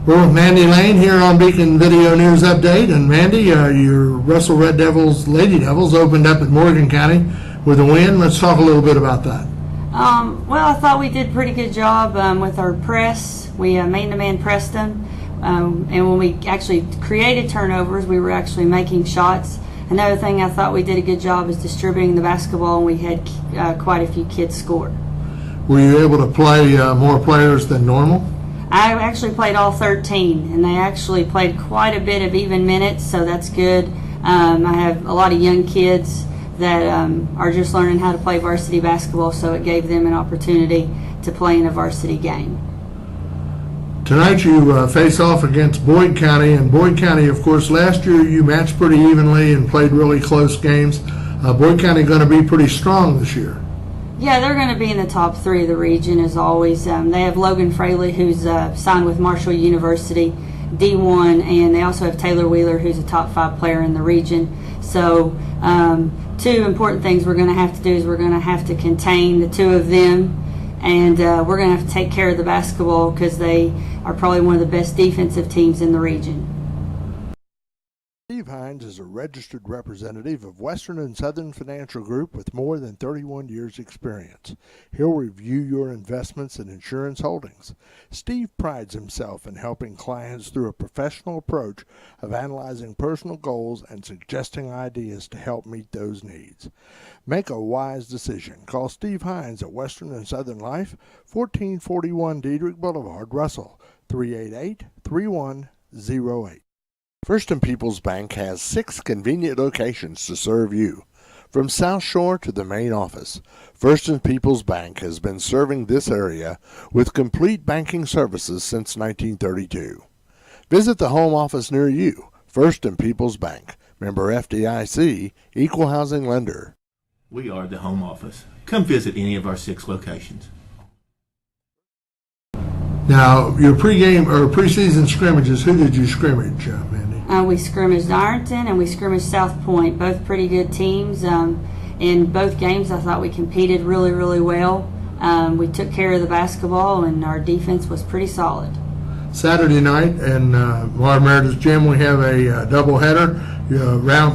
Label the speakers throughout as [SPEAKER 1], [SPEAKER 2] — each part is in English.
[SPEAKER 1] We're with Mandy Layne here on Beacon Video News Update. And Mandy, your Russell Red Devils, Lady Devils, opened up at Morgan County with a win. Let's talk a little bit about that.
[SPEAKER 2] Well, I thought we did a pretty good job with our press. We man-to-man pressed them. And when we actually created turnovers, we were actually making shots. Another thing I thought we did a good job is distributing the basketball, and we had quite a few kids score.
[SPEAKER 1] Were you able to play more players than normal?
[SPEAKER 2] I actually played all 13, and they actually played quite a bit of even minutes, so that's good. I have a lot of young kids that are just learning how to play varsity basketball, so it gave them an opportunity to play in a varsity game.
[SPEAKER 1] Tonight you face off against Boyd County, and Boyd County, of course, last year you matched pretty evenly and played really close games. Boyd County going to be pretty strong this year.
[SPEAKER 2] Yeah, they're going to be in the top 3 of the region as always. They have Logan Fraley, who's signed with Marshall University, D1, and they also have Taylor Wheeler, who's a top 5 player in the region. So 2 important things we're going to have to do is we're going to have to contain the 2 of them, and we're going to have to take care of the basketball because they are probably one of the best defensive teams in the region.
[SPEAKER 1] Steve Hines is a registered representative of Western and Southern Financial Group with more than 31 years' experience. He'll review your investments and insurance holdings. Steve prides himself in helping clients through a professional approach of analyzing personal goals and suggesting ideas to help meet those needs. Make a wise decision. Call Steve Hines at Western and Southern Life, 1441 Diedrich Boulevard, Russell, 388-3108. First and Peoples Bank has 6 convenient locations to serve you. From South Shore to the main office, First and Peoples Bank has been serving this area with complete banking services since 1932. Visit the home office near you. First and Peoples Bank, member FDIC, equal housing lender.
[SPEAKER 3] We are the home office. Come visit any of our 6 locations.
[SPEAKER 1] Now, your pregame or preseason scrimmages, who did you scrimmage, Mandy?
[SPEAKER 2] We scrimmaged Ironton and we scrimmaged South Point, both pretty good teams. In both games, I thought we competed really, really well. We took care of the basketball, and our defense was pretty solid.
[SPEAKER 1] Saturday night in Laura Meredith's gym, we have a doubleheader.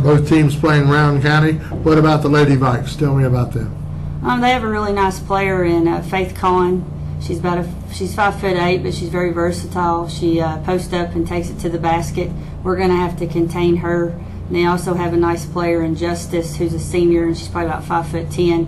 [SPEAKER 1] Both teams playing Round County. What about the Lady Vikes? Tell me about them.
[SPEAKER 2] They have a really nice player in Faith Collin. She's 5'8", but she's very versatile. She posts up and takes it to the basket. We're going to have to contain her. And they also have a nice player in Justice, who's a senior, and she's probably about 5'10".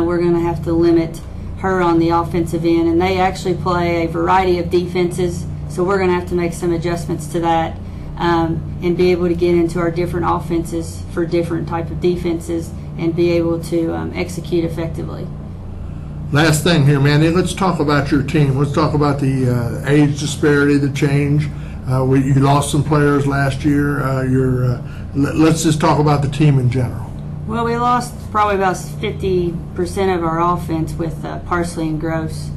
[SPEAKER 2] We're going to have to limit her on the offensive end, and they actually play a variety of defenses. So we're going to have to make some adjustments to that and be able to get into our different offenses for different type of defenses and be able to execute effectively.
[SPEAKER 1] Last thing here, Mandy, let's talk about your team. Let's talk about the age disparity, the change. You lost some players last year. Let's just talk about the team in general.
[SPEAKER 2] Well, we lost probably about 50% of our offense with Parsley and Gross.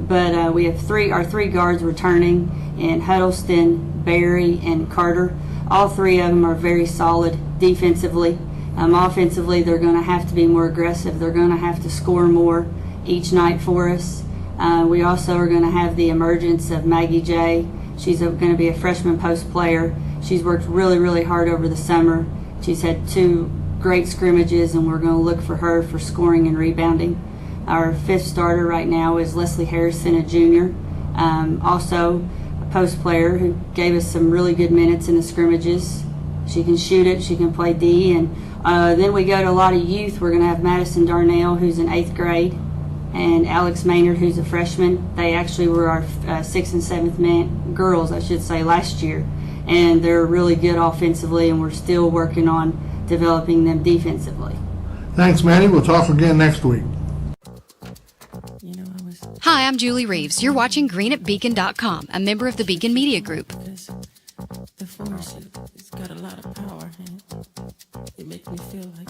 [SPEAKER 2] But we have our 3 guards returning in Huddleston, Barry, and Carter. All 3 of them are very solid defensively. Offensively, they're going to have to be more aggressive. They're going to have to score more each night for us. We also are going to have the emergence of Maggie J. She's going to be a freshman post player. She's worked really, really hard over the summer. She's had 2 great scrimmages, and we're going to look for her for scoring and rebounding. Our 5th starter right now is Leslie Harrison, a junior. Also a post player who gave us some really good minutes in the scrimmages. She can shoot it. She can play D. And then we go to a lot of youth. We're going to have Madison Darnell, who's in 8th grade, and Alex Maynard, who's a freshman. They actually were our 6th and 7th girls, I should say, last year. And they're really good offensively, and we're still working on developing them defensively.
[SPEAKER 1] Thanks, Mandy. We'll talk again next week.
[SPEAKER 4] Hi, I'm Julie Reeves. You're watching greenatbeacon.com, a member of the Beacon Media Group.
[SPEAKER 5] The force, it's got a lot of power, and it makes me feel like